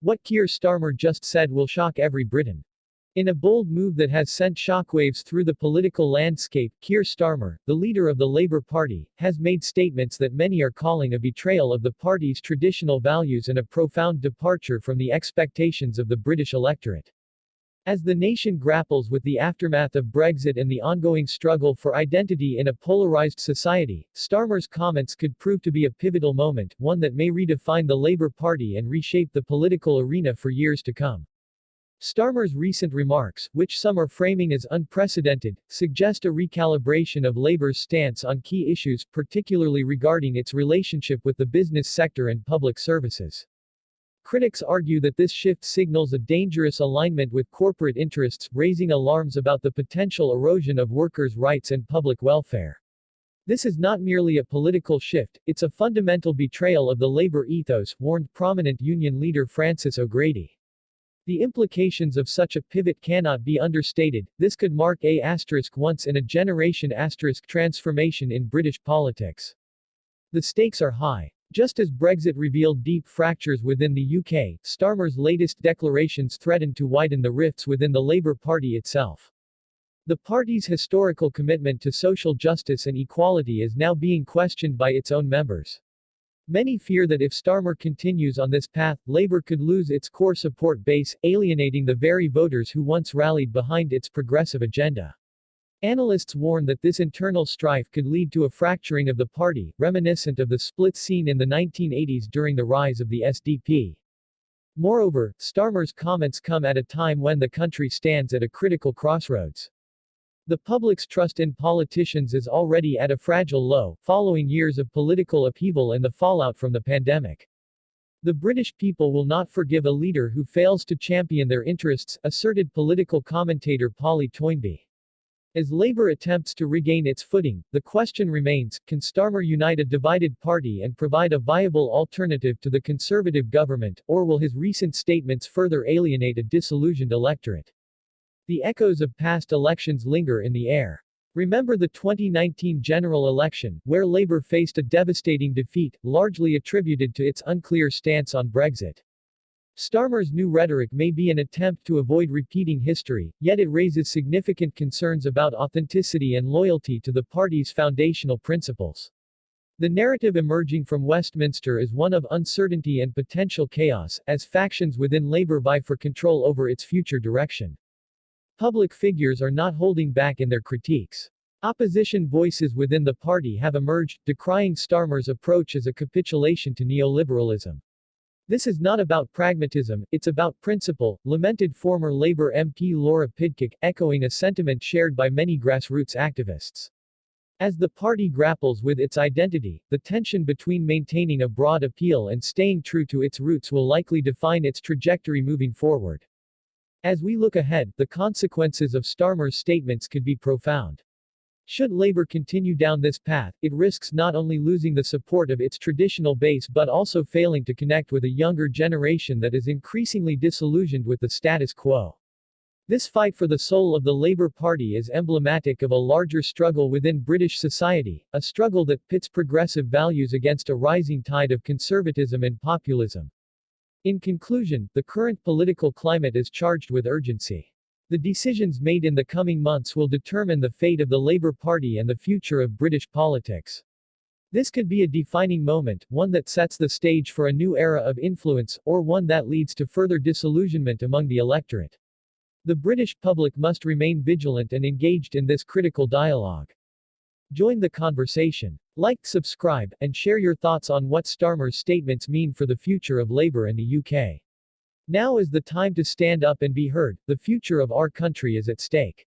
What Keir Starmer just said will shock every Briton. In a bold move that has sent shockwaves through the political landscape, Keir Starmer, the leader of the Labour Party, has made statements that many are calling a betrayal of the party's traditional values and a profound departure from the expectations of the British electorate. As the nation grapples with the aftermath of Brexit and the ongoing struggle for identity in a polarized society, Starmer's comments could prove to be a pivotal moment, one that may redefine the Labour Party and reshape the political arena for years to come. Starmer's recent remarks, which some are framing as unprecedented, suggest a recalibration of Labour's stance on key issues, particularly regarding its relationship with the business sector and public services. Critics argue that this shift signals a dangerous alignment with corporate interests, raising alarms about the potential erosion of workers' rights and public welfare. This is not merely a political shift, it's a fundamental betrayal of the Labour ethos, warned prominent union leader Francis O'Grady. The implications of such a pivot cannot be understated. This could mark a once-in-a-generation transformation in British politics. The stakes are high. Just as Brexit revealed deep fractures within the UK, Starmer's latest declarations threaten to widen the rifts within the Labour Party itself. The party's historical commitment to social justice and equality is now being questioned by its own members. Many fear that if Starmer continues on this path, Labour could lose its core support base, alienating the very voters who once rallied behind its progressive agenda. Analysts warn that this internal strife could lead to a fracturing of the party, reminiscent of the split seen in the 1980s during the rise of the SDP. Moreover, Starmer's comments come at a time when the country stands at a critical crossroads. The public's trust in politicians is already at a fragile low, following years of political upheaval and the fallout from the pandemic. The British people will not forgive a leader who fails to champion their interests, asserted political commentator Polly Toynbee. As Labour attempts to regain its footing, the question remains, can Starmer unite a divided party and provide a viable alternative to the Conservative government, or will his recent statements further alienate a disillusioned electorate? The echoes of past elections linger in the air. Remember the 2019 general election, where Labour faced a devastating defeat, largely attributed to its unclear stance on Brexit. Starmer's new rhetoric may be an attempt to avoid repeating history, yet it raises significant concerns about authenticity and loyalty to the party's foundational principles. The narrative emerging from Westminster is one of uncertainty and potential chaos, as factions within Labour vie for control over its future direction. Public figures are not holding back in their critiques. Opposition voices within the party have emerged, decrying Starmer's approach as a capitulation to neoliberalism. This is not about pragmatism, it's about principle, lamented former Labour MP Laura Pidcock, echoing a sentiment shared by many grassroots activists. As the party grapples with its identity, the tension between maintaining a broad appeal and staying true to its roots will likely define its trajectory moving forward. As we look ahead, the consequences of Starmer's statements could be profound. Should Labour continue down this path, it risks not only losing the support of its traditional base but also failing to connect with a younger generation that is increasingly disillusioned with the status quo. This fight for the soul of the Labour Party is emblematic of a larger struggle within British society, a struggle that pits progressive values against a rising tide of conservatism and populism. In conclusion, the current political climate is charged with urgency. The decisions made in the coming months will determine the fate of the Labour Party and the future of British politics. This could be a defining moment, one that sets the stage for a new era of influence, or one that leads to further disillusionment among the electorate. The British public must remain vigilant and engaged in this critical dialogue. Join the conversation. Like, subscribe, and share your thoughts on what Starmer's statements mean for the future of Labour in the UK. Now is the time to stand up and be heard. The future of our country is at stake.